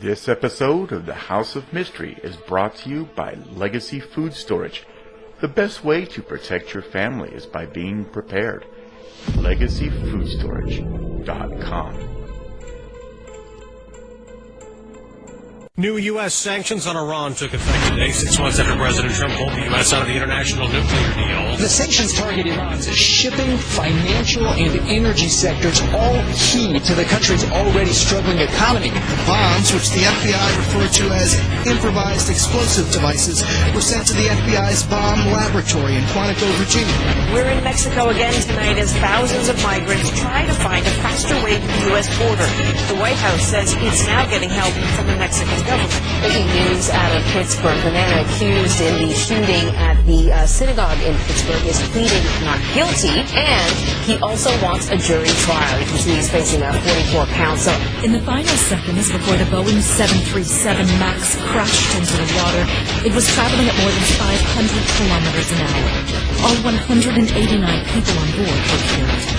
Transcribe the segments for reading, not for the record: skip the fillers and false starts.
This episode of the House of Mystery is brought to you by Legacy Food Storage. The best way to protect your family is by being prepared. LegacyFoodStorage.com. New U.S. sanctions on Iran took effect today, 6 months after President Trump pulled the U.S. out of the international nuclear deal. The sanctions target Iran's shipping, financial, and energy sectors, all key to the country's already struggling economy. The bombs, which the FBI referred to as improvised explosive devices, were sent to the FBI's bomb laboratory in Quantico, Virginia. We're in Mexico again tonight as thousands of migrants try to find a faster way to the U.S. border. The White House says it's now getting help from the Mexican government. Breaking news out of Pittsburgh. The man accused in the shooting at the synagogue in Pittsburgh is pleading not guilty, and he also wants a jury trial. You can see he's facing 44 counts. In the final seconds before the Boeing 737 MAX crashed into the water, it was traveling at more than 500 kilometers an hour. All 189 people on board were killed.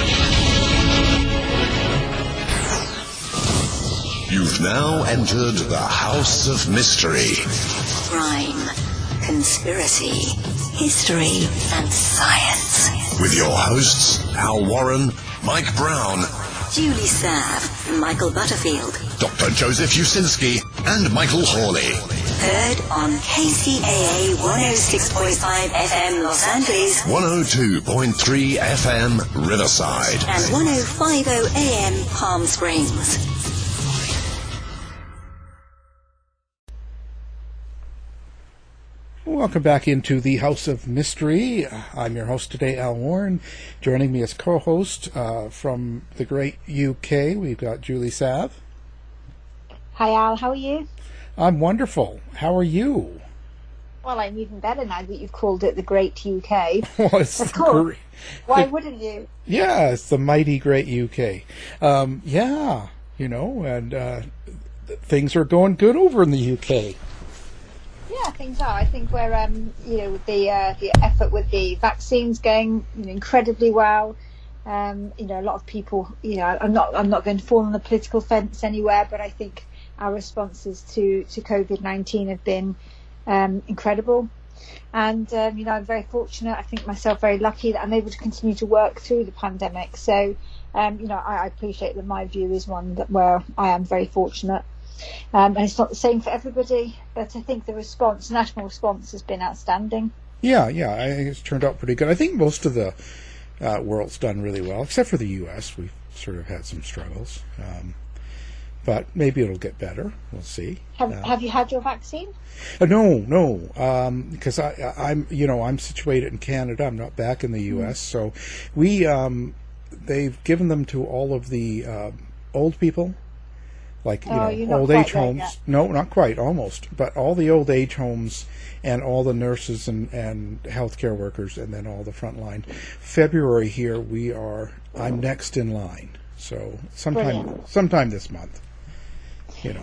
You've now entered the House of Mystery. Crime, conspiracy, history, and science. With your hosts, Al Warren, Mike Brown, Julie Sav, Michael Butterfield, Dr. Joseph Usinski, and Michael Hawley. Heard on KCAA 106.5 FM Los Angeles, 102.3 FM Riverside, and 105.0 AM Palm Springs. Welcome back into the House of Mystery. I'm your host today, Al Warren. Joining me as co-host from the great UK, we've got Julie Sav. Hi, Al. How are you? I'm wonderful. How are you? Well, I'm even better now that you've called it the great UK. Well, it's of course. Why wouldn't you? Yeah, it's the mighty great UK. Yeah, you know, and things are going good over in the UK. Yeah, things are. I think we're, the effort with the vaccines going incredibly well. A lot of people, I'm not going to fall on the political fence anywhere, but I think our responses to COVID-19 have been incredible. And, I'm very fortunate. I think myself very lucky that I'm able to continue to work through the pandemic. So, I appreciate that my view is one where I am very fortunate. And it's not the same for everybody, but I think the national response has been outstanding. Yeah, I think it's turned out pretty good. I think most of the world's done really well, except for the U.S. We've sort of had some struggles, but maybe it'll get better. We'll see. Have you had your vaccine? No, because I'm situated in Canada. I'm not back in the U.S., so they've given them to all of the old people. Old age homes. Yet. No, not quite, almost. But all the old age homes and all the nurses and healthcare workers, and then all the front line. February here, I'm next in line. So sometime this month.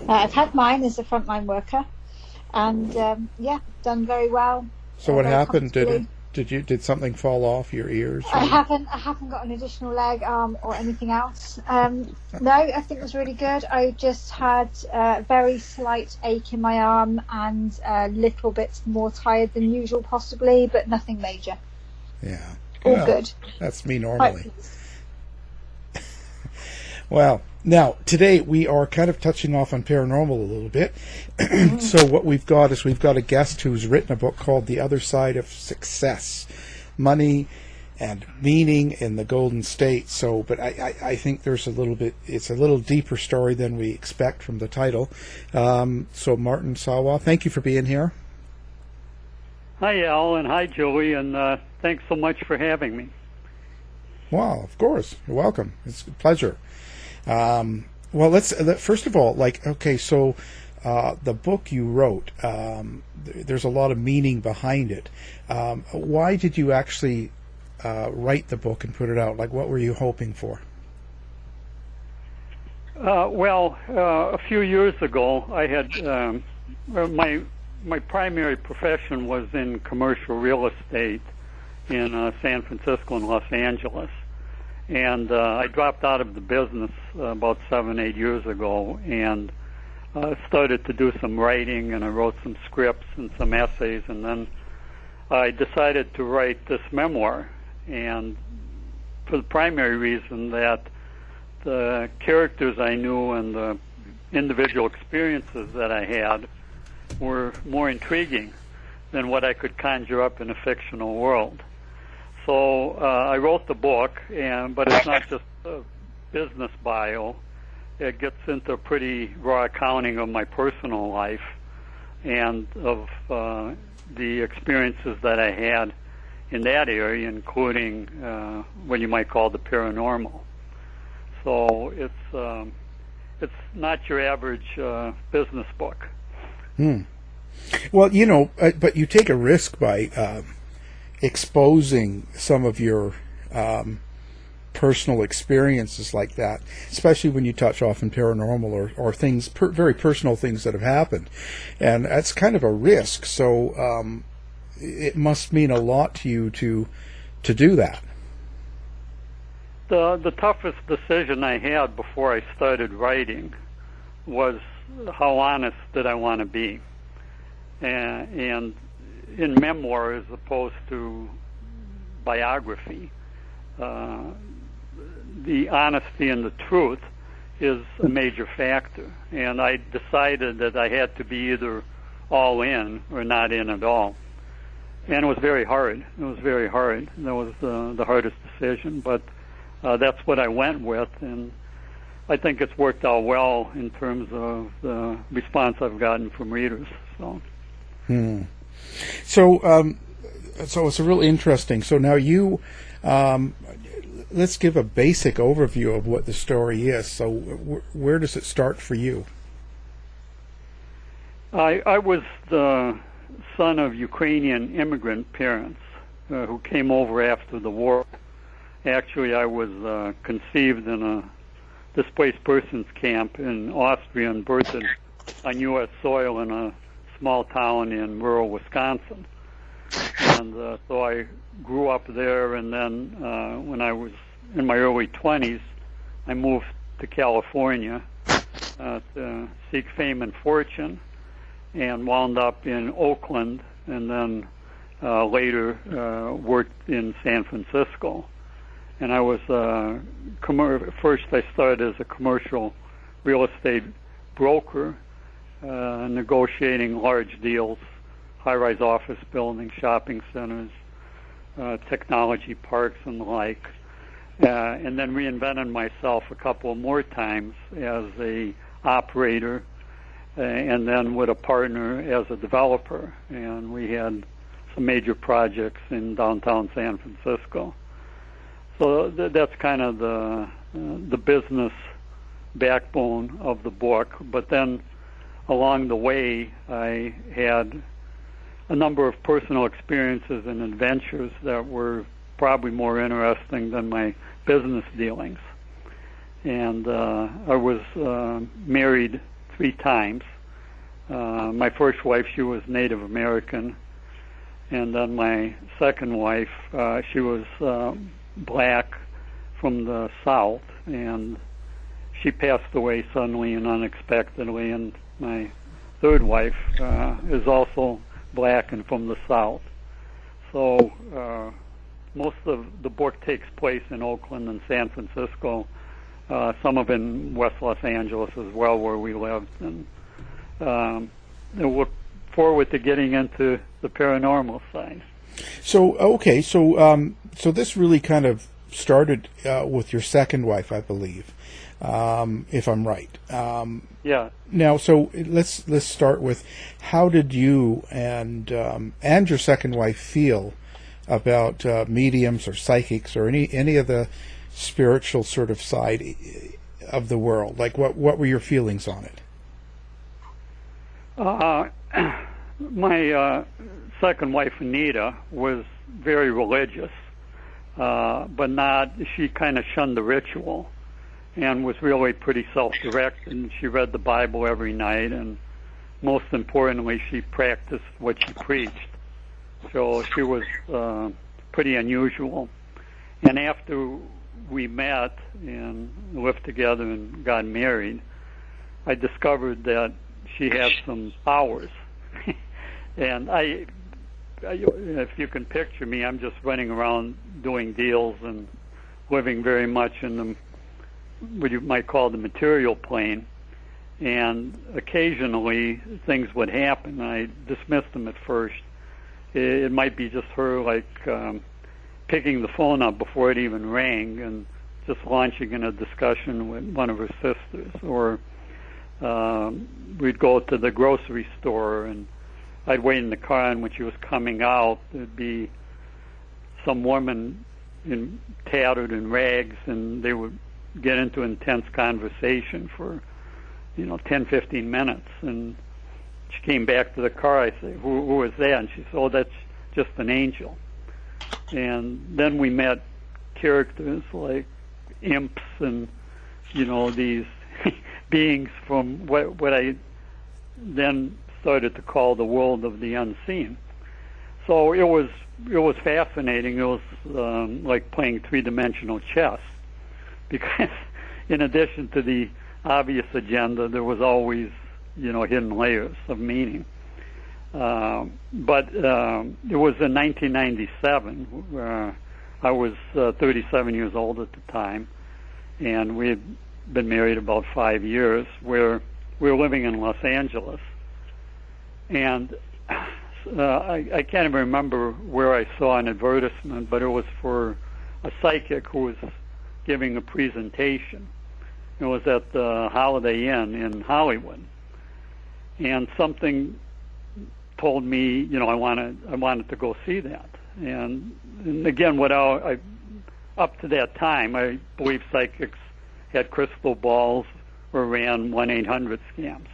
I've had mine as a frontline worker, and done very well. So what happened? Did something fall off your ears? I haven't got an additional leg, arm, or anything else. No, I think it was really good. I just had a very slight ache in my arm and a little bit more tired than usual, possibly, but nothing major. Yeah. All good. That's me normally. Well, now, today we are kind of touching off on paranormal a little bit. So what we've got a guest who's written a book called The Other Side of Success, Money and Meaning in the Golden State. So, but I think it's a little deeper story than we expect from the title. So Martin Sawa, thank you for being here. Hi, Al, and hi, Joey, and thanks so much for having me. Well, of course. You're welcome. It's a pleasure. Well, let's first of all, the book you wrote, there's a lot of meaning behind it. Why did you actually write the book and put it out? What were you hoping for? A few years ago, I had my primary profession was in commercial real estate in San Francisco and Los Angeles. And I dropped out of the business about 7-8 years ago, and started to do some writing, and I wrote some scripts and some essays, and then I decided to write this memoir, and for the primary reason that the characters I knew and the individual experiences that I had were more intriguing than what I could conjure up in a fictional world. So I wrote the book, but it's not just a business bio. It gets into a pretty raw accounting of my personal life and of the experiences that I had in that area, including what you might call the paranormal. So it's not your average business book. Well, but you take a risk by exposing some of your personal experiences like that, especially when you touch often paranormal or things, very personal things that have happened. And that's kind of a risk. So it must mean a lot to you to do that. The toughest decision I had before I started writing was how honest did I want to be. And in memoir as opposed to biography, the honesty and the truth is a major factor. And I decided that I had to be either all in or not in at all. And it was very hard. That was the hardest decision. But that's what I went with. And I think it's worked out well in terms of the response I've gotten from readers. So it's a really interesting. So now you, let's give a basic overview of what the story is. So where does it start for you? I was the son of Ukrainian immigrant parents who came over after the war. Actually, I was conceived in a displaced persons camp in Austria and birthed on U.S. soil in a small town in rural Wisconsin. And so I grew up there, and then when I was in my early 20s, I moved to California to seek fame and fortune, and wound up in Oakland, and then later worked in San Francisco. And I was first I started as a commercial real estate broker, negotiating large deals, high-rise office buildings, shopping centers, technology parks, and the like. And then reinvented myself a couple more times as a operator, and then with a partner as a developer. And we had some major projects in downtown San Francisco. So that's kind of the business backbone of the book. But then along the way, I had a number of personal experiences and adventures that were probably more interesting than my business dealings. And I was married 3 times. My first wife, she was Native American. And then my second wife, she was black from the South, and she passed away suddenly and unexpectedly. And my third wife is also black and from the South. So most of the book takes place in Oakland and San Francisco, some of it in West Los Angeles as well, where we lived. And I look forward to getting into the paranormal side. So, okay, so this really kind of started with your second wife, I believe, if I'm right. Yeah. Now, so let's start with, how did you and your second wife feel about mediums or psychics or any of the spiritual sort of side of the world? Like, what were your feelings on it? My second wife, Anita, was very religious, but she kind of shunned the ritual and was really pretty self-directed. She read the Bible every night, and most importantly, she practiced what she preached. So she was pretty unusual. And after we met and lived together and got married, I discovered that she had some powers. And if you can picture me, I'm just running around doing deals and living very much in what you might call the material plane. And occasionally things would happen. I dismissed them at first. It might be just her, like, picking the phone up before it even rang and just launching in a discussion with one of her sisters. Or we'd go to the grocery store, and I'd wait in the car, and when she was coming out, there'd be some woman tattered in rags, and they would get into intense conversation for 10, 15 minutes. And she came back to the car. I say, who was that? And she said, oh, that's just an angel. And then we met characters like imps and, these beings from what I then started to call the world of the unseen. So it was fascinating. It was like playing three-dimensional chess, because in addition to the obvious agenda, there was always, hidden layers of meaning. But it was in 1997, where I was 37 years old at the time, and we had been married about 5 years, where we were living in Los Angeles. And I can't even remember where I saw an advertisement, but it was for a psychic who was giving a presentation. It was at the Holiday Inn in Hollywood, and something told me, I wanted to go see that. And again, up to that time, I believe psychics had crystal balls or ran 1-800 scams.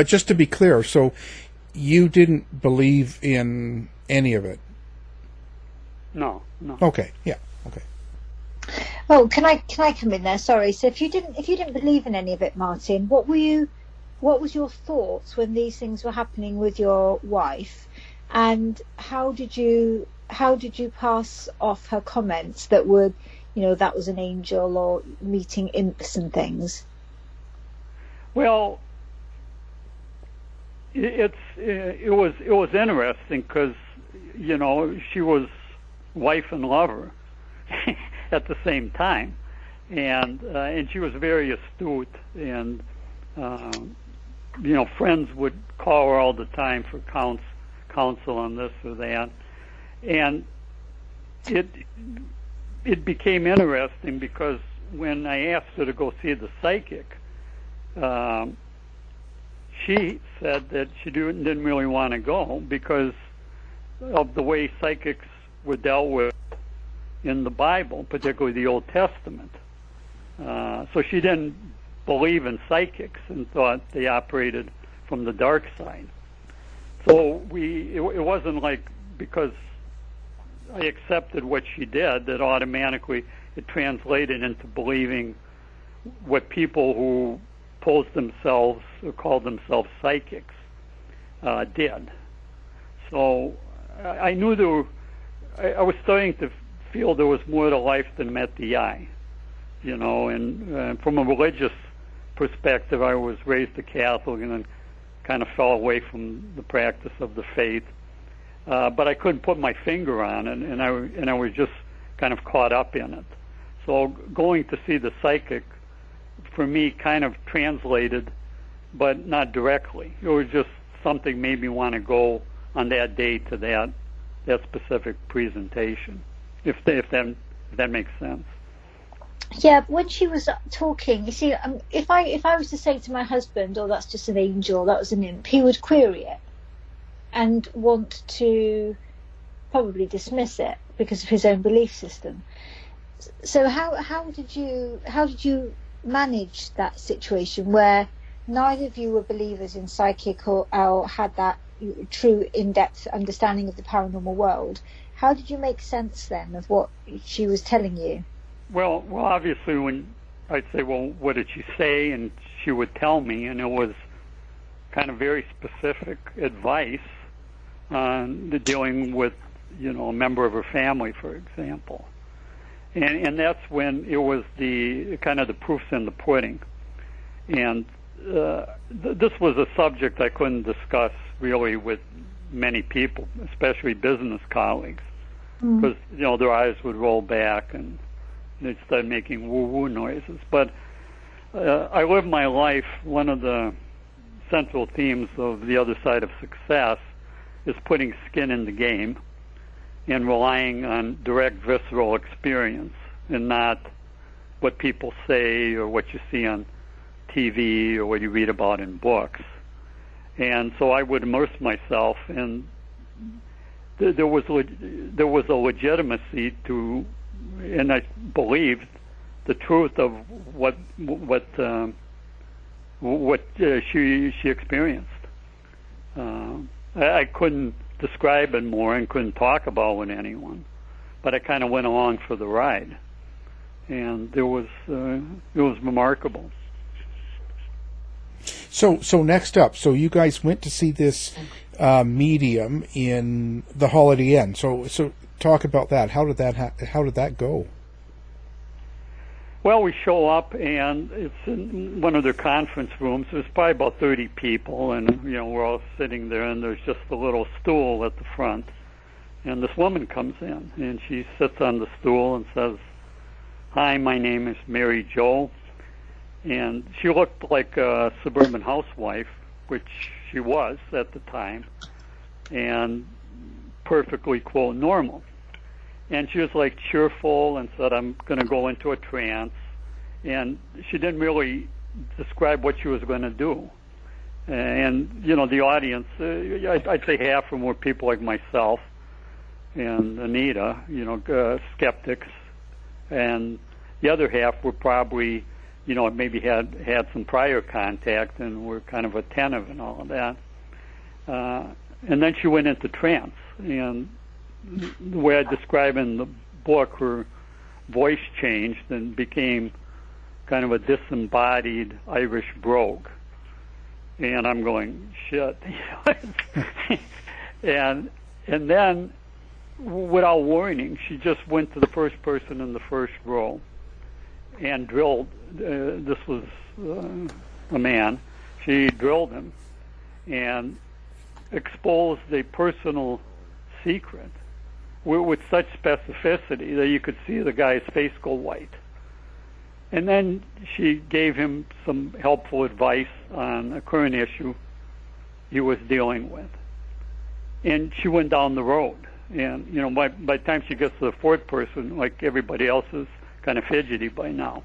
Just to be clear, so you didn't believe in any of it? No. Okay, yeah, okay. Oh, can I come in there? Sorry. So if you didn't believe in any of it, Martin, what was your thoughts when these things were happening with your wife, and how did you pass off her comments that would, that was an angel or meeting imps and things? Well, it was interesting because she was wife and lover at the same time, and she was very astute, and friends would call her all the time for counsel on this or that, and it became interesting because when I asked her to go see the psychic, she said that she didn't really want to go because of the way psychics were dealt with in the Bible, particularly the Old Testament. So she didn't believe in psychics and thought they operated from the dark side. So it wasn't like because I accepted what she did that automatically it translated into believing what people who posed themselves or called themselves psychics did. So I knew I was starting to feel there was more to life than met the eye, and from a religious perspective, I was raised a Catholic and then kind of fell away from the practice of the faith. But I couldn't put my finger on it, and I was just kind of caught up in it. So going to see the psychic, for me, kind of translated, but not directly. It was just something made me want to go on that day to that specific presentation, if that makes sense. Yeah, when she was talking, you see, if I was to say to my husband, "Oh, that's just an angel, that was an imp," he would query it and want to probably dismiss it because of his own belief system. So how did you manage that situation where neither of you were believers in psychic or had that true in-depth understanding of the paranormal world? How did you make sense then of what she was telling you? Well, obviously, when I'd say, well, what did she say? And she would tell me, and it was kind of very specific advice on dealing with, a member of her family, for example. And that's when it was the kind of the proof's in the pudding. And this was a subject I couldn't discuss really with many people, especially business colleagues, because their eyes would roll back and they'd start making woo-woo noises. But I live my life. One of the central themes of The Other Side of Success is putting skin in the game and relying on direct, visceral experience and not what people say or what you see on TV or what you read about in books. And so I would immerse myself, and there was a legitimacy to, and I believed the truth of what she experienced. I couldn't describe it more and couldn't talk about it with anyone, but I kind of went along for the ride, and it was remarkable. So next up, so you guys went to see this medium in the Holiday Inn. So talk about that. How did that go? Well, we show up, and it's in one of their conference rooms. There's probably about 30 people, and we're all sitting there, and there's just a little stool at the front. And this woman comes in, and she sits on the stool and says, "Hi, my name is Mary Jo." And she looked like a suburban housewife, which she was at the time, and perfectly, quote, normal. And she was like cheerful and said, "I'm going to go into a trance." And she didn't really describe what she was going to do. And, the audience, I'd say half of them were people like myself and Anita, skeptics. And the other half were probably, maybe had some prior contact and were kind of attentive and all of that. And then she went into trance. And the way I describe in the book, her voice changed and became kind of a disembodied Irish brogue. And I'm going, shit. and then, without warning, she just went to the first person in the first row and drilled. This was a man. She drilled him and exposed a personal secret with such specificity that you could see the guy's face go white. And then she gave him some helpful advice on a current issue he was dealing with. And she went down the road. And, by the time she gets to the fourth person, like everybody else is kind of fidgety by now.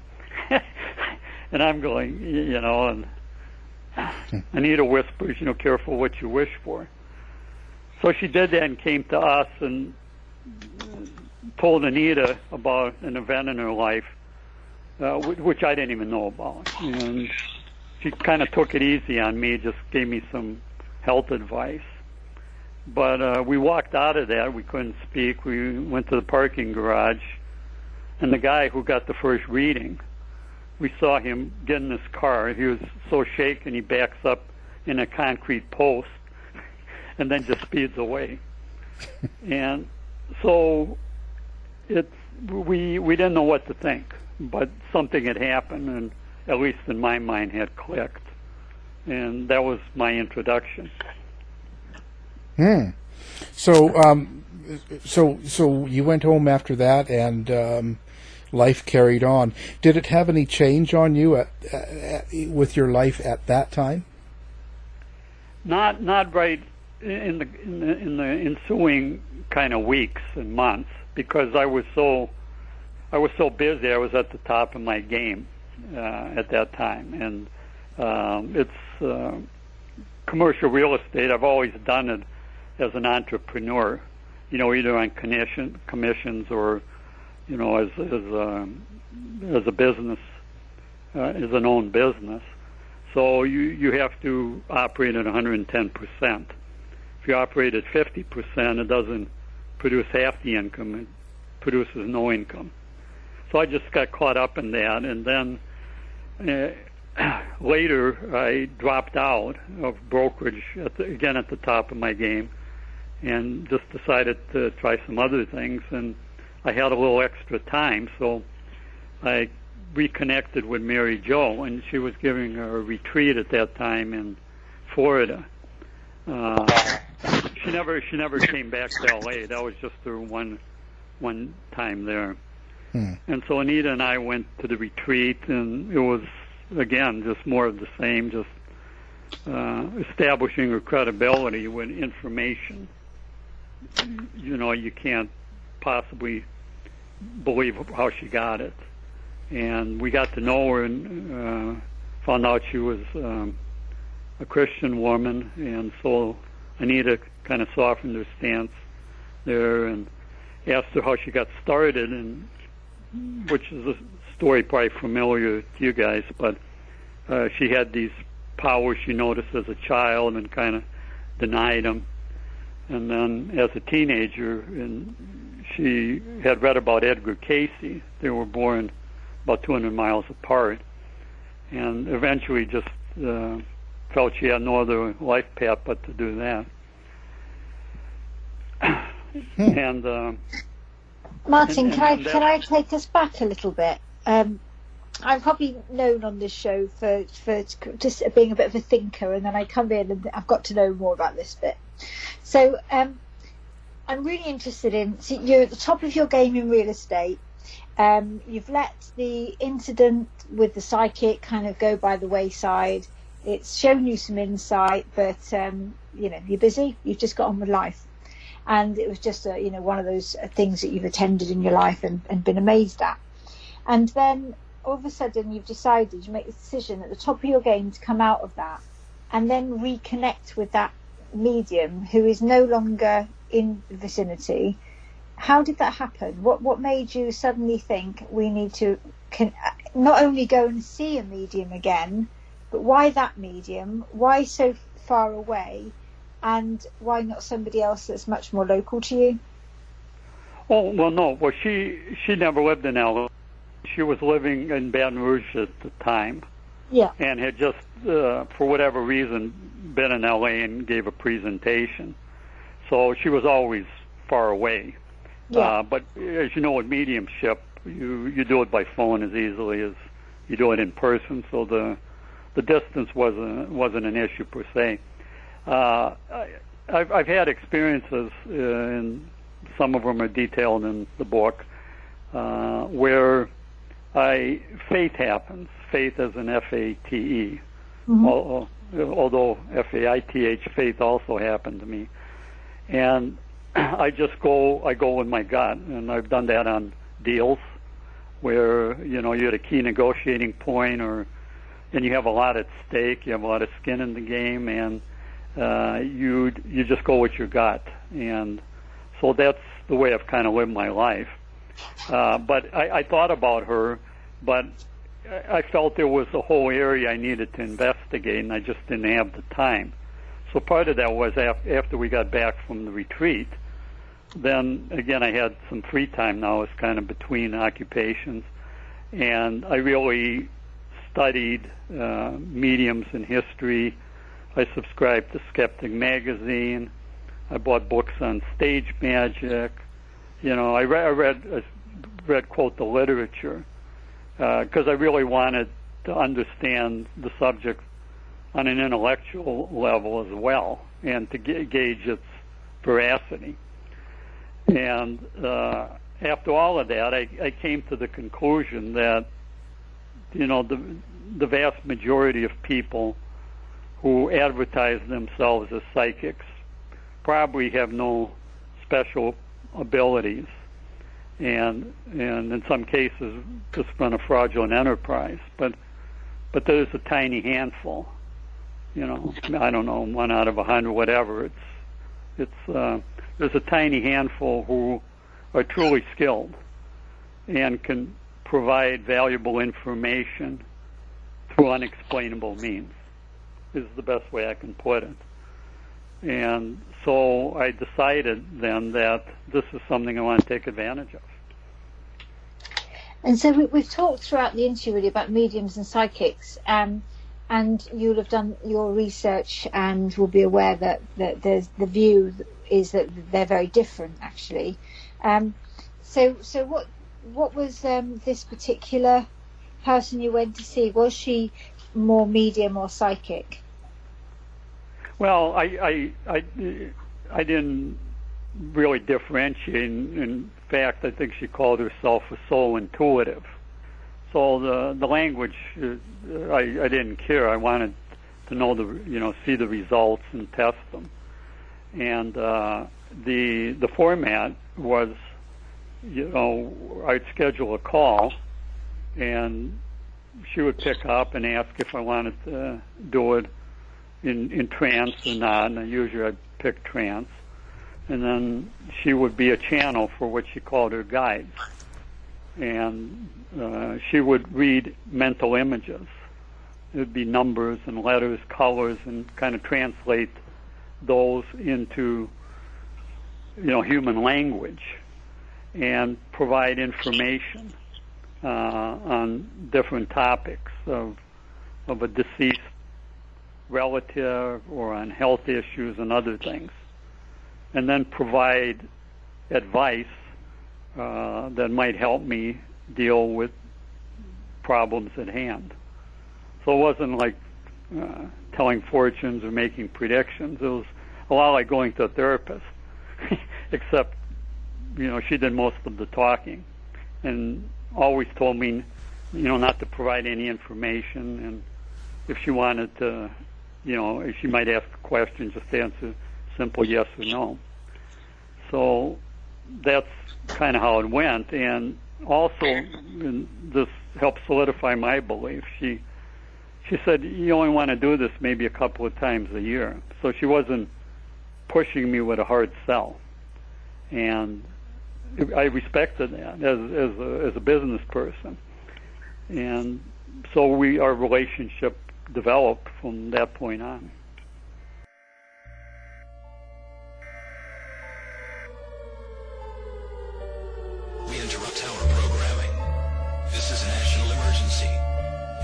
And I'm going, and Anita whispers, careful what you wish for. So she did that and came to us and told Anita about an event in her life, which I didn't even know about. And she kind of took it easy on me, just gave me some health advice. But we walked out of that. We couldn't speak. We went to the parking garage, and the guy who got the first reading, we saw him get in his car. He was so shaken, he backs up in a concrete post and then just speeds away. And so we didn't know what to think, but something had happened, and at least in my mind had clicked. And that was my introduction. So you went home after that, and life carried on. Did it have any change on you with your life at that time? Not right in the ensuing kind of weeks and months, because I was so busy. I was at the top of my game at that time, and it's commercial real estate. I've always done it as an entrepreneur, either on commissions or, as a business, as an own business. So you have to operate at 110%. If you operate at 50%, it doesn't produce half the income. It produces no income. So I just got caught up in that, and then later I dropped out of brokerage again at the top of my game, and just decided to try some other things. And I had a little extra time, so I reconnected with Mary Jo, and she was giving a retreat at that time in Florida. She never came back to L.A. That was just her one time there. And so Anita and I went to the retreat, and it was, again, just more of the same, just establishing her credibility with information. You know, you can't possibly believe how she got it. And we got to know her and found out she was a Christian woman, and so Anita kind of softened her stance there and asked her how she got started, and which is a story probably familiar to you guys, but she had these powers she noticed as a child and kind of denied them. And then as a teenager, and she had read about Edgar Casey. They were born about 200 miles apart, and eventually just felt she had no other life path but to do that. And Martin, can I take us back a little bit? I'm probably known on this show for just being a bit of a thinker, and then I come in and I've got to know more about this bit. So I'm really interested in, so you're at the top of your game in real estate. You've let the incident with the psychic kind of go by the wayside. It's shown you some insight, but you're busy. You've just got on with life, and it was just one of those things that you've attended in your life and been amazed at. And then all of a sudden you've decided, you make the decision at the top of your game to come out of that and then reconnect with that medium who is no longer in the vicinity. How did that happen? What made you suddenly think we need to not only go and see a medium again, but why that medium? Why so far away? And why not somebody else that's much more local to you? Well, she never lived in L.A. She was living in Baton Rouge at the time. Yeah. And had just, for whatever reason, been in L.A. and gave a presentation. So she was always far away. Yeah. But as you know, with mediumship, you do it by phone as easily as you do it in person. So the distance wasn't an issue per se. I've had experiences, and some of them are detailed in the book, where faith happens. Faith as in F-A-T-E. Mm-hmm. Although F-A-I-T-H, faith also happened to me. And I go with my gut, and I've done that on deals where, you're at a key negotiating point, and you have a lot at stake, you have a lot of skin in the game, and you just go with your gut. And so that's the way I've kind of lived my life. But I thought about her, but I felt there was a whole area I needed to investigate, and I just didn't have the time. So part of that was after we got back from the retreat, then again I had some free time now. It's kind of between occupations, and I really studied mediums in history. I subscribed to Skeptic magazine. I bought books on stage magic. I read quote the literature because I really wanted to understand the subject on an intellectual level as well, and to gauge its veracity. And after all of that, I came to the conclusion that the vast majority of people who advertise themselves as psychics probably have no special abilities, and in some cases just run a fraudulent enterprise. But there's a tiny handful, I don't know, 1 out of 100, whatever. There's a tiny handful who are truly skilled and can provide valuable information through unexplainable means, is the best way I can put it. And so I decided then that this is something I want to take advantage of. And so we've talked throughout the interview really about mediums and psychics, and you'll have done your research and will be aware that there's the view is that they're very different, actually. So what was this particular person you went to see, was she more medium or psychic? Well, I didn't really differentiate. In fact, I think she called herself a soul intuitive. So the language, I didn't care. I wanted to know see the results and test them. And the format was, I'd schedule a call, and she would pick up and ask if I wanted to do it in trance or not, and usually I'd pick trance. And then she would be a channel for what she called her guides. And she would read mental images. It would be numbers and letters, colors, and kind of translate those into, human language and provide information on different topics of a deceased relative or on health issues and other things, and then provide advice that might help me deal with problems at hand. So it wasn't like telling fortunes or making predictions. It was a lot like going to a therapist, except, she did most of the talking and always told me, not to provide any information. And if she wanted to, if she might ask a question, just answer simple yes or no. So that's kind of how it went. And also, and this helped solidify my belief, she said, you only want to do this maybe a couple of times a year. So she wasn't pushing me with a hard sell. And I respected that as a business person. And so our relationship developed from that point on. We interrupt our programming. This is a national emergency.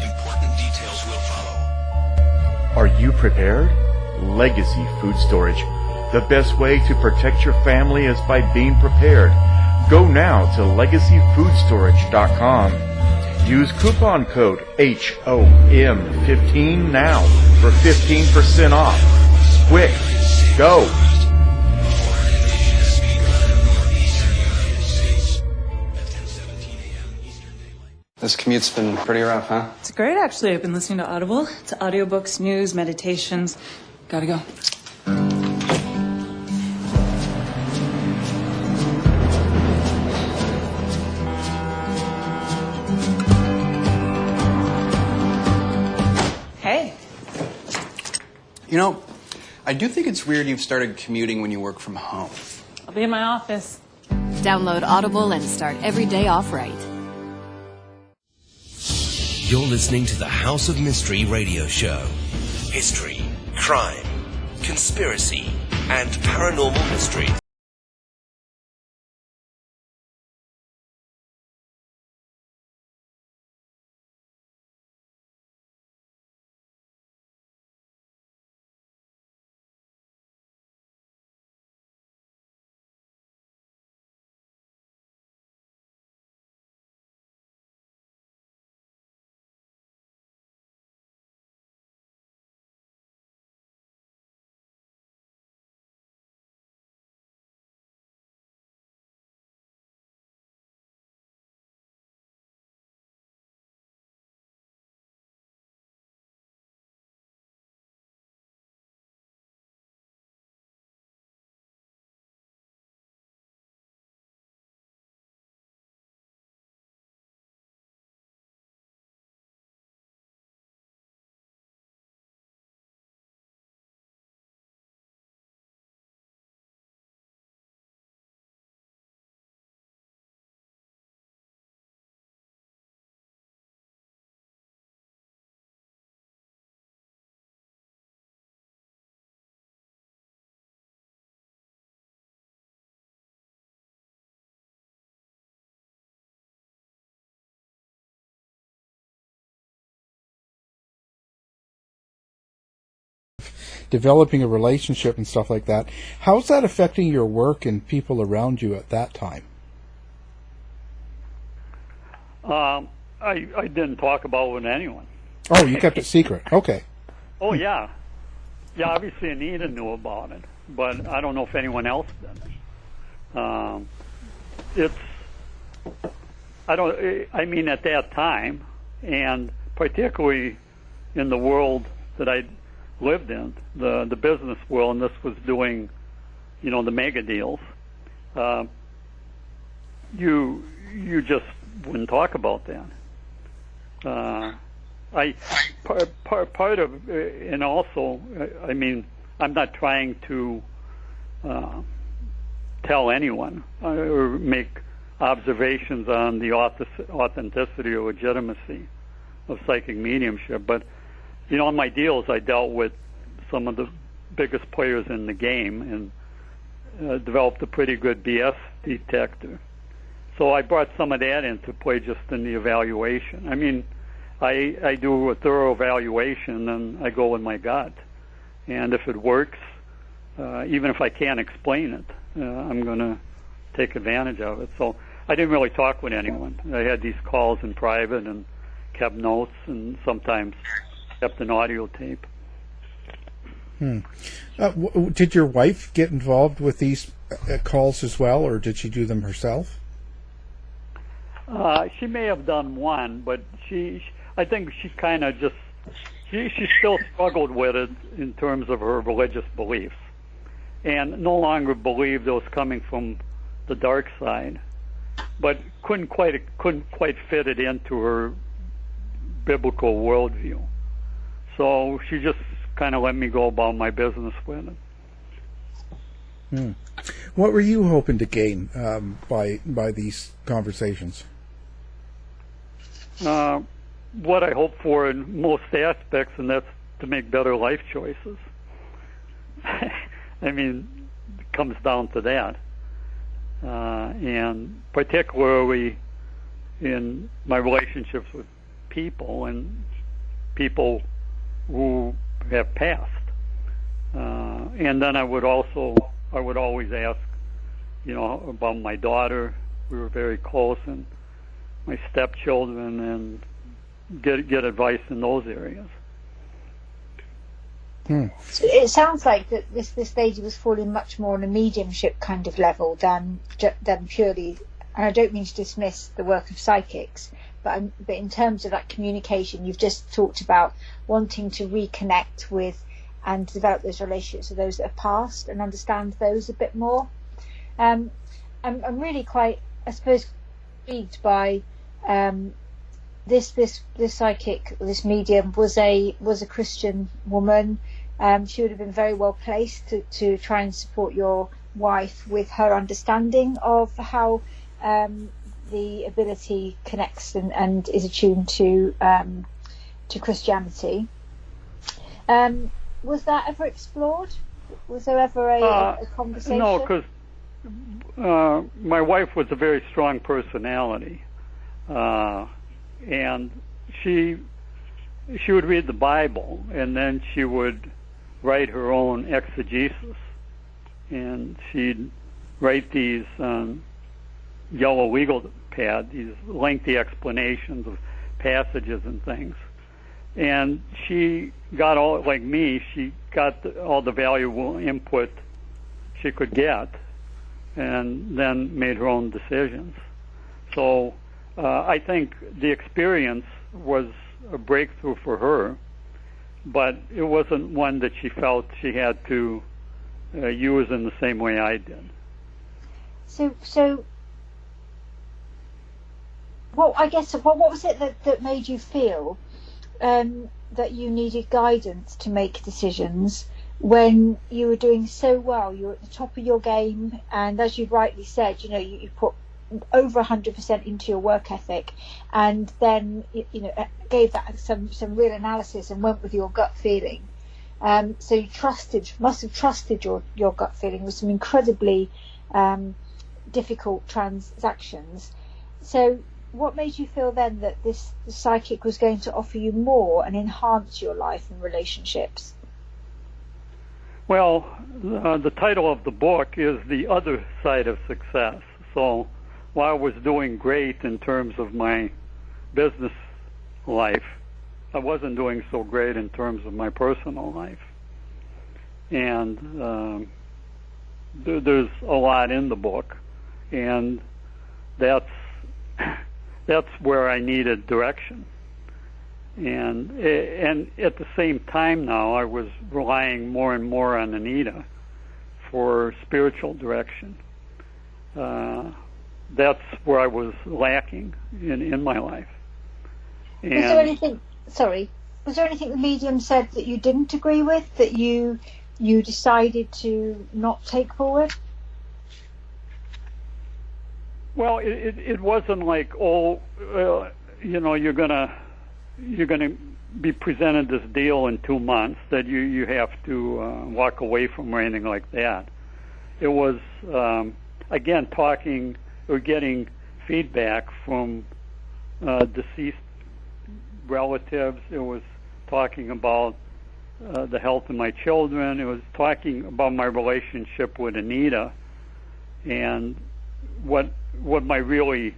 Important details will follow. Are you prepared? Legacy Food Storage. The best way to protect your family is by being prepared. Go now to legacyfoodstorage.com. Use coupon code HOM15 now for 15% off. Quick, go! This commute's been pretty rough, huh? It's great, actually. I've been listening to Audible. It's audiobooks, news, meditations. Gotta go. Hey. I do think it's weird you've started commuting when you work from home. I'll be in my office. Download Audible and start every day off right. You're listening to the House of Mystery radio show. History, crime, conspiracy, and paranormal mysteries. Developing a relationship and stuff like that. How's that affecting your work and people around you at that time? I didn't talk about it with anyone. Oh, you kept it secret. Okay. Oh, yeah. Yeah, obviously Anita knew about it, but I don't know if anyone else did. I mean, at that time, and particularly in the world that I lived in, the business world, and this was doing, the mega deals, you just wouldn't talk about that. Part of, and also, I mean, I'm not trying to tell anyone or make observations on the authenticity or legitimacy of psychic mediumship, but on my deals I dealt with some of the biggest players in the game and developed a pretty good BS detector. So I brought some of that into play just in the evaluation. I mean, I do a thorough evaluation and I go with my gut, and if it works, even if I can't explain it, I'm going to take advantage of it. So I didn't really talk with anyone. I had these calls in private and kept notes and sometimes kept an audio tape. Did your wife get involved with these calls as well, or did she do them herself? She may have done one, but I think she kind of just, she still struggled with it in terms of her religious beliefs, and no longer believed it was coming from the dark side, but couldn't quite fit it into her biblical worldview. So she just kind of let me go about my business with it. What were you hoping to gain by these conversations? What I hope for in most aspects, and that's to make better life choices. I mean, it comes down to that. And particularly in my relationships with people and people who have passed. And then I would always ask, about my daughter. We were very close, and my stepchildren, and get advice in those areas. So it sounds like that this lady was falling much more on a mediumship kind of level than purely, and I don't mean to dismiss the work of psychics, but in terms of that communication, you've just talked about wanting to reconnect with and develop those relationships with those that have passed and understand those a bit more. I'm really quite, I suppose, intrigued by this psychic, this medium was a Christian woman. She would have been very well placed to try and support your wife with her understanding of how the ability connects and is attuned to Christianity. Was that ever explored? Was there ever a conversation? No, because my wife was a very strong personality, and she would read the Bible, and then she would write her own exegesis, and she'd write these yellow legal pad, these lengthy explanations of passages and things. And she got all, like me, she got all the valuable input she could get, and then made her own decisions. So I think the experience was a breakthrough for her, but it wasn't one that she felt she had to use in the same way I did. So well, I guess, what was it that made you feel that you needed guidance to make decisions when you were doing so well? You were at the top of your game, and as you rightly said, you put over 100% into your work ethic, and then gave that some real analysis and went with your gut feeling. So you must have trusted your gut feeling with some incredibly difficult transactions. So what made you feel then that the psychic was going to offer you more and enhance your life and relationships? Well, the title of the book is The Other Side of Success. So while I was doing great in terms of my business life, I wasn't doing so great in terms of my personal life. And there's a lot in the book, and that's where I needed direction. And at the same time now, I was relying more and more on Anita for spiritual direction. That's where I was lacking in my life. And was there anything? Sorry, was there anything the medium said that you didn't agree with, that you decided to not take forward? Well, it wasn't like, you're gonna be presented this deal in 2 months that you have to walk away from, or anything like that. It was again talking or getting feedback from deceased relatives. It was talking about the health of my children. It was talking about my relationship with Anita, and what my really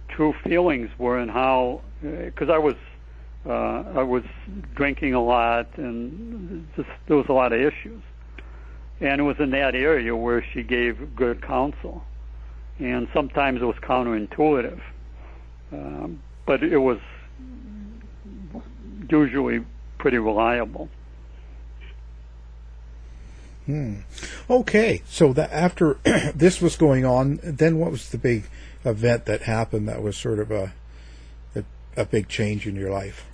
true feelings were, and how, because I was drinking a lot, and there was a lot of issues, and it was in that area where she gave good counsel, and sometimes it was counterintuitive, but it was usually pretty reliable. Okay, so that after this was going on, then what was the big event that happened that was sort of a big change in your life?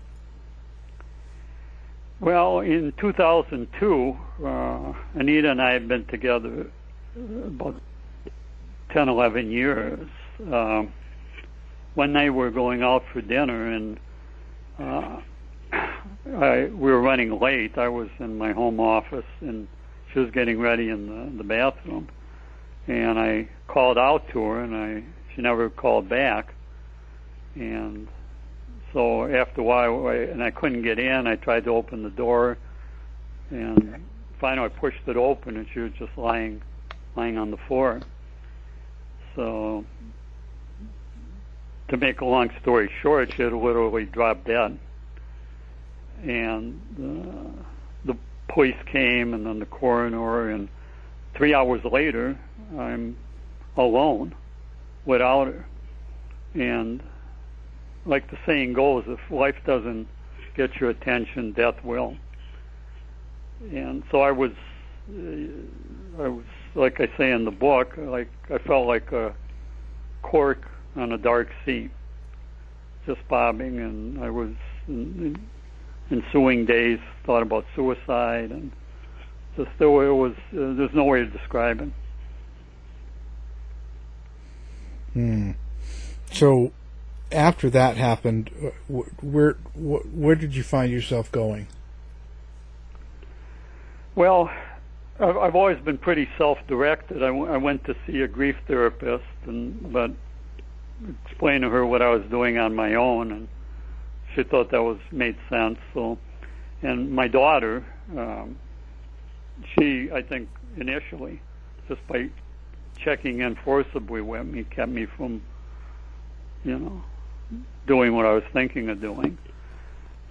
Well, in 2002, Anita and I had been together about 10, 11 years. One night we were going out for dinner, and we were running late. I was in my home office, and she was getting ready in the bathroom. And I called out to her, and she never called back. And so after a while, and I couldn't get in, I tried to open the door, and finally I pushed it open, and she was just lying on the floor. So to make a long story short, she had literally dropped dead. And the police came, and then the coroner, and 3 hours later, I'm alone without her. And like the saying goes, if life doesn't get your attention, death will. And so I was like I say in the book, like I felt like a cork on a dark sea, just bobbing, and I was in ensuing days thought about suicide, and just it was there's no way to describe it. So after that happened, where did you find yourself going? Well, I've always been pretty self-directed. I went to see a grief therapist, but explained to her what I was doing on my own, and she thought that made sense. So, and my daughter, she, I think, initially, just by checking in forcibly with me, kept me from, doing what I was thinking of doing.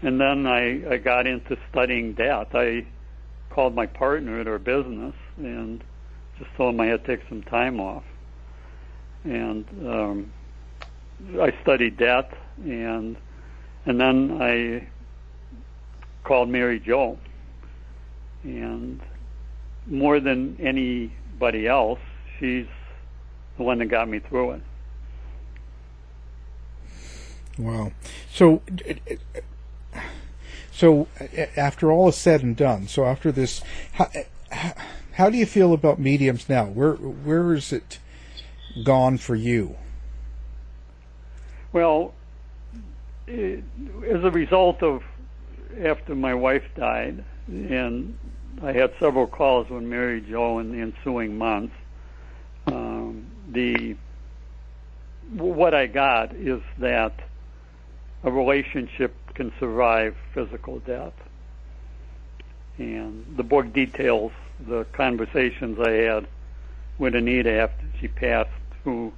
And then I got into studying death. I called my partner at our business and just told him I had to take some time off. And I studied death, and then I called Mary Jo. And more than anybody else, she's the one that got me through it. Wow. So after all is said and done, so after this, how do you feel about mediums now? Where is it gone for you? Well, as a result of after my wife died, and I had several calls with Mary Jo in the ensuing months, what I got is that a relationship can survive physical death. And the book details the conversations I had with Anita after she passed through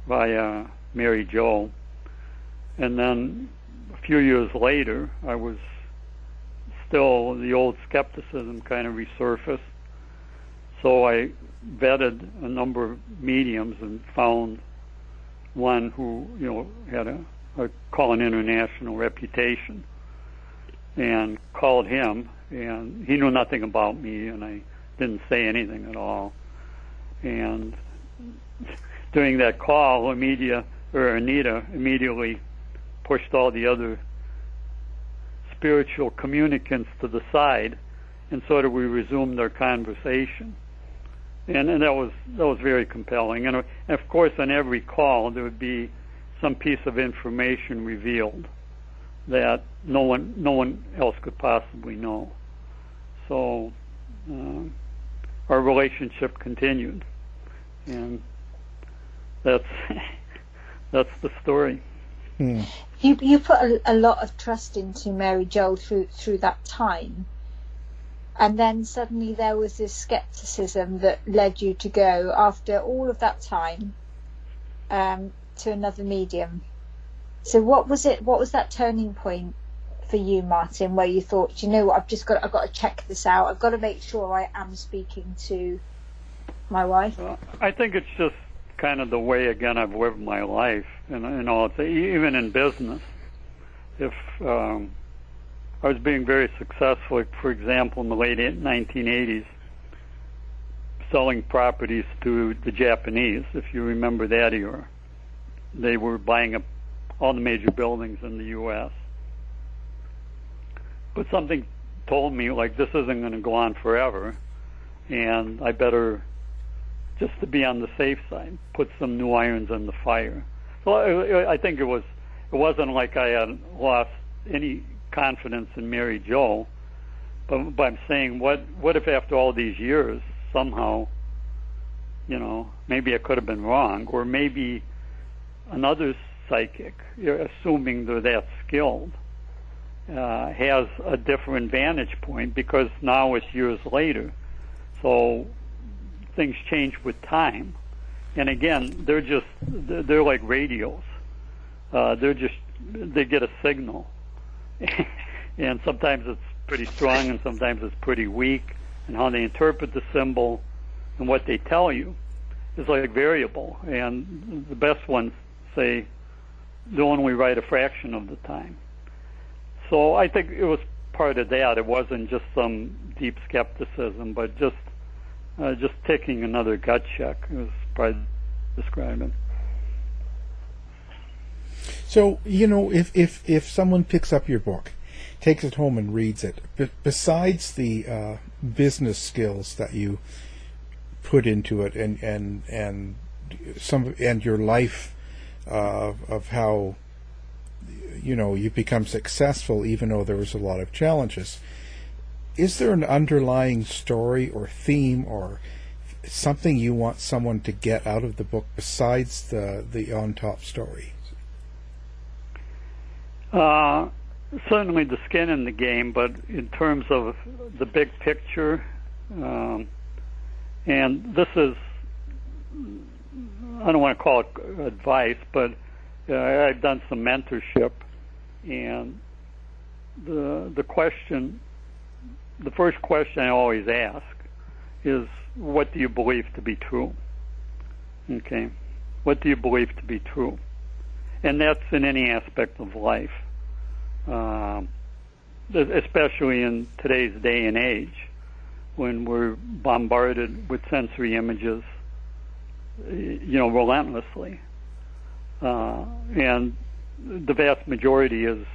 via Mary Jo. And then a few years later, I was still, the old skepticism kind of resurfaced. So I vetted a number of mediums and found one who, had a call an international reputation, and called him, and he knew nothing about me, and I didn't say anything at all. And during that call, Anita immediately pushed all the other spiritual communicants to the side, and sort of we resumed our conversation. And that was very compelling. And of course, on every call, there would be some piece of information revealed that no one else could possibly know. So our relationship continued, and that's the story. You put a lot of trust into Mary Jo through that time. And then suddenly there was this skepticism that led you to go, after all of that time, to another medium. So what was it? What was that turning point for you, Martin, where you thought, you know what, I've got to check this out. I've got to make sure I am speaking to my wife. I think it's just kind of the way, again, I've lived my life, and even in business. If I was being very successful, for example, in the late 1980s, selling properties to the Japanese, if you remember that era. They were buying up all the major buildings in the U.S. But something told me, like, this isn't going to go on forever, and I better, just to be on the safe side, put some new irons in the fire. So I think it wasn't like I had lost any confidence in Mary Jo, but I'm saying, what if after all these years, somehow, maybe I could have been wrong, or maybe another psychic, assuming they're that skilled, has a different vantage point, because now it's years later. So things change with time. And again, they're like radios. They get a signal. And sometimes it's pretty strong and sometimes it's pretty weak, and how they interpret the symbol and what they tell you is like variable. And the best ones say they'll only right a fraction of the time. So I think it was part of that. It wasn't just some deep skepticism, but just taking another gut check. It was probably describing. So, if someone picks up your book, takes it home and reads it, besides the business skills that you put into it, and your life of how you become successful even though there was a lot of challenges, is there an underlying story or theme or something you want someone to get out of the book besides the on top story? Certainly the skin in the game, but in terms of the big picture, and this is, I don't want to call it advice, but I've done some mentorship, and the first question I always ask is, what do you believe to be true? Okay, what do you believe to be true? And that's in any aspect of life, especially in today's day and age, when we're bombarded with sensory images, relentlessly. And the vast majority is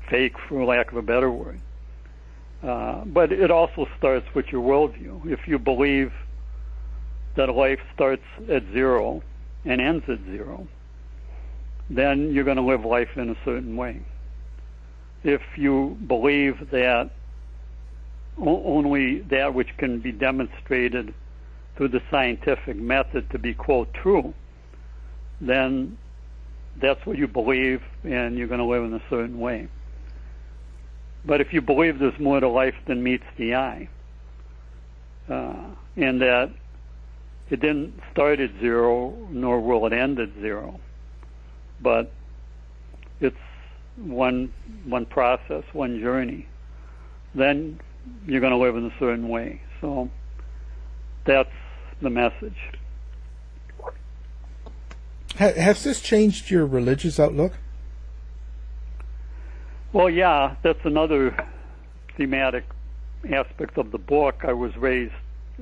fake, for lack of a better word. But it also starts with your worldview. If you believe that life starts at zero and ends at zero, then you're going to live life in a certain way. If you believe that only that which can be demonstrated through the scientific method to be, quote, true, then that's what you believe, and you're going to live in a certain way. But if you believe there's more to life than meets the eye, and that it didn't start at zero, nor will it end at zero, but it's one process, one journey, then you're going to live in a certain way. So that's the message. Has this changed your religious outlook? Well, yeah, that's another thematic aspect of the book. I was raised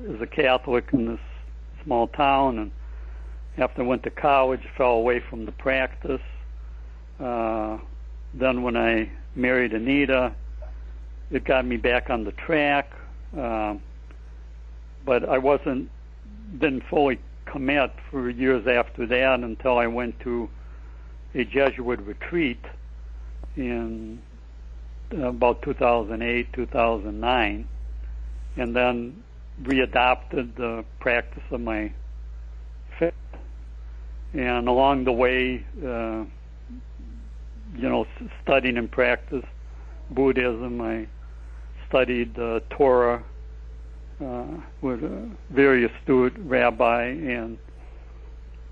as a Catholic in this small town, and after I went to college, fell away from the practice. Then when I married Anita, it got me back on the track, but I didn't fully commit for years after that until I went to a Jesuit retreat in about 2008, 2009, and then readopted the practice of my faith. And along the way, studying and practiced Buddhism. I studied Torah with a very astute rabbi, and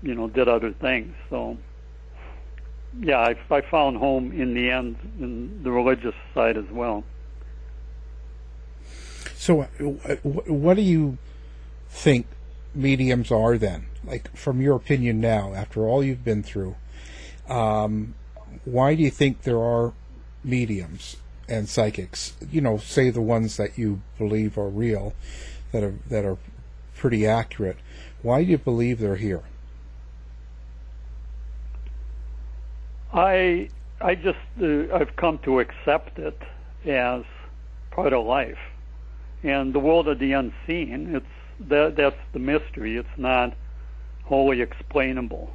did other things. So yeah, I found home in the end in the religious side as well. So what do you think mediums are then? Like, from your opinion now, after all you've been through, why do you think there are mediums and psychics? Say the ones that you believe are real, that are pretty accurate. Why do you believe they're here? I've come to accept it as part of life, and the world of the unseen. That's the mystery. It's not wholly explainable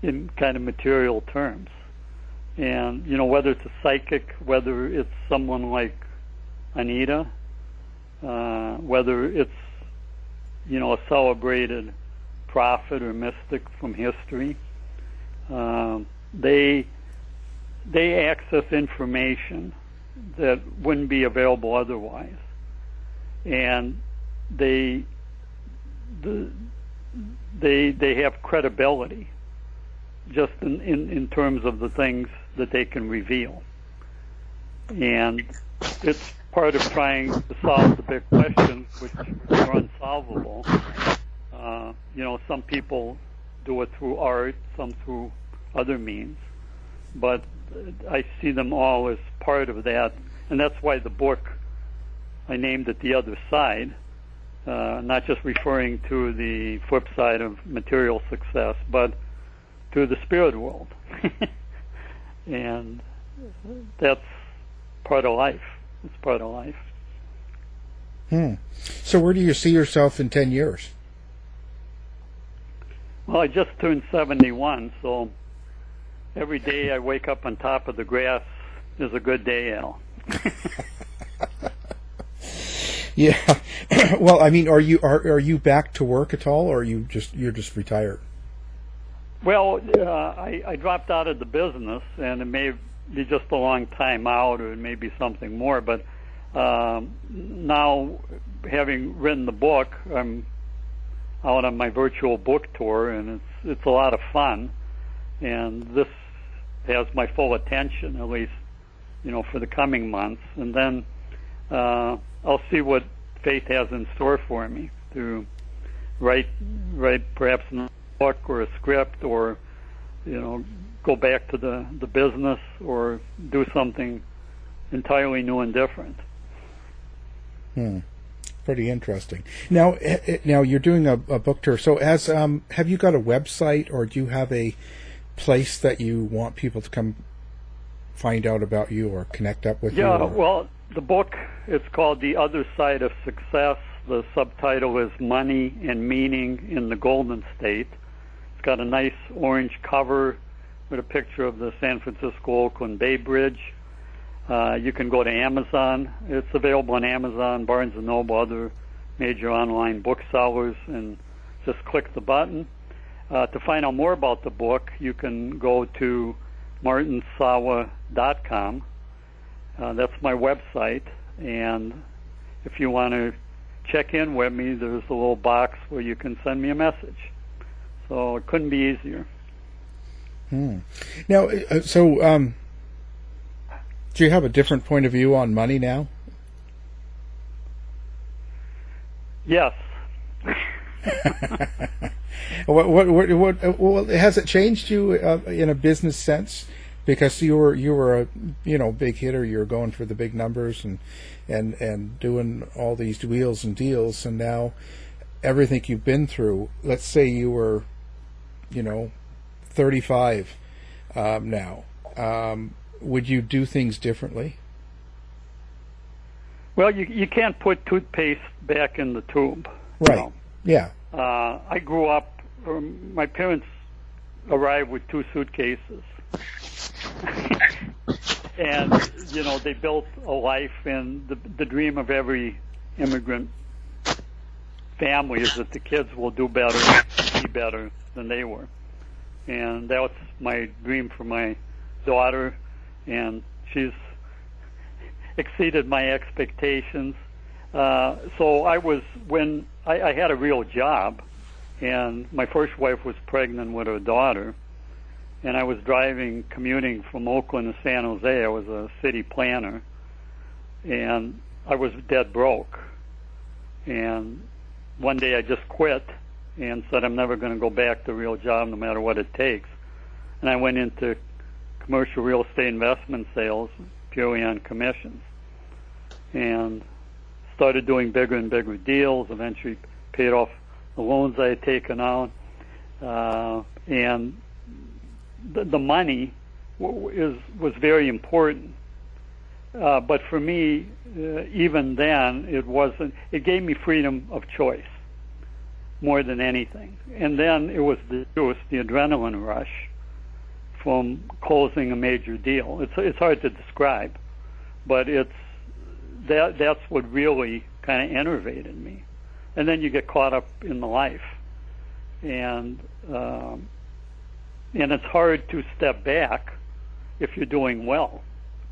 in kind of material terms. And whether it's a psychic, whether it's someone like Anita, whether it's a celebrated prophet or mystic from history, they access information that wouldn't be available otherwise, and they have credibility just in terms of the things that they can reveal. And it's part of trying to solve the big questions, which are unsolvable. Some people do it through art, some through other means, but I see them all as part of that, and that's why the book, I named it The Other Side, not just referring to the flip side of material success, but to the spirit world. And that's part of life. It's part of life. So where do you see yourself in 10 years? Well, I just turned 71, so every day I wake up on top of the grass is a good day, Al. Yeah. Well, I mean, are you back to work at all, or you're just retired? Well, I dropped out of the business, and it may be just a long time out, or it may be something more. But now, having written the book, I'm out on my virtual book tour, and it's a lot of fun. And this has my full attention, at least, for the coming months. And then I'll see what fate has in store for me to write perhaps a book or a script, or go back to the business, or do something entirely new and different. Pretty interesting. Now you're doing a book tour. So have you got a website, or do you have a place that you want people to come find out about you or connect up with you? Yeah, well, the book, it's called The Other Side of Success. The subtitle is Money and Meaning in the Golden State. It's got a nice orange cover with a picture of the San Francisco Oakland Bay Bridge. You can go to Amazon. It's available on Amazon, Barnes & Noble, other major online booksellers, and just click the button. To find out more about the book, you can go to martinsawa.com. That's my website, and if you want to check in with me, there's a little box where you can send me a message. So it couldn't be easier. Now, so do you have a different point of view on money now? Yes. What has it changed you in a business sense? Because you were a big hitter. You were going for the big numbers and doing all these wheels and deals, and now everything you've been through. Let's say you were, 35 now. Would you do things differently? Well, you can't put toothpaste back in the tube. Right. Yeah. I grew up. My parents arrived with 2 suitcases. And, they built a life, and the dream of every immigrant family is that the kids will do better, be better than they were. And that was my dream for my daughter, and she's exceeded my expectations. So when I had a real job, and my first wife was pregnant with her daughter, and I was commuting from Oakland to San Jose. I was a city planner, and I was dead broke. And one day I just quit and said I'm never going to go back to a real job no matter what it takes. And I went into commercial real estate investment sales purely on commissions, and started doing bigger and bigger deals, eventually paid off the loans I had taken out, and the money was very important. But for me, even then, it gave me freedom of choice more than anything. And then it was the adrenaline rush from closing a major deal. It's hard to describe, but that's what really kind of enervated me. And then you get caught up in the life, and it's hard to step back if you're doing well.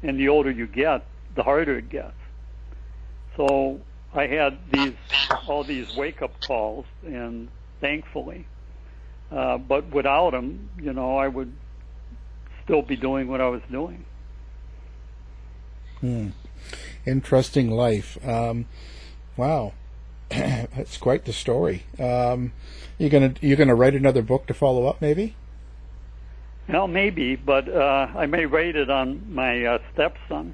And the older you get, the harder it gets. So I had all these wake-up calls, and thankfully, but without them, I would still be doing what I was doing. Interesting life. Wow, that's quite the story. You're gonna write another book to follow up, maybe? Well, maybe, but I may write it on my stepson,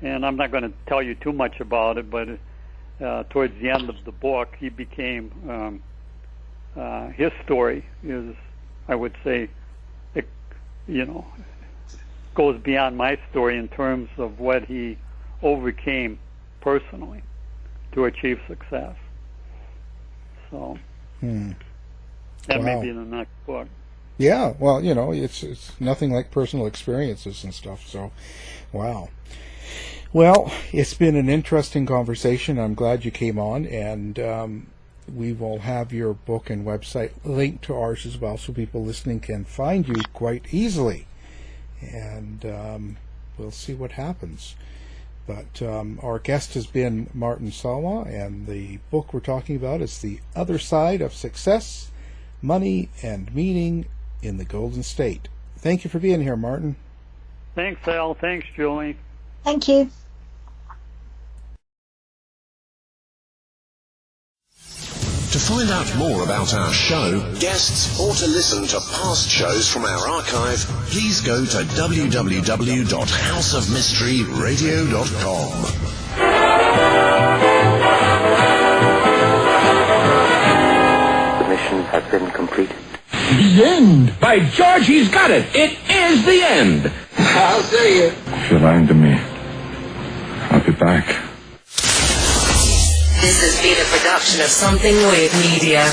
and I'm not going to tell you too much about it, but towards the end of the book, he became, his story is, I would say, it, goes beyond my story in terms of what he overcame personally to achieve success. So that may be the next book. Yeah, well, it's nothing like personal experiences and stuff, so, wow. Well, it's been an interesting conversation. I'm glad you came on, and we will have your book and website linked to ours as well, so people listening can find you quite easily, and we'll see what happens. But our guest has been Martin Sawa, and the book we're talking about is The Other Side of Success, Money and Meaning in the Golden State. Thank you for being here, Martin. Thanks, Al. Thanks, Julie. Thank you. To find out more about our show, guests, or to listen to past shows from our archive, please go to www.houseofmysteryradio.com. The mission has been completed. The end! By George, he's got it! It is the end! I'll see you. If you're lying to me, I'll be back. This has been a production of Something Weird Media.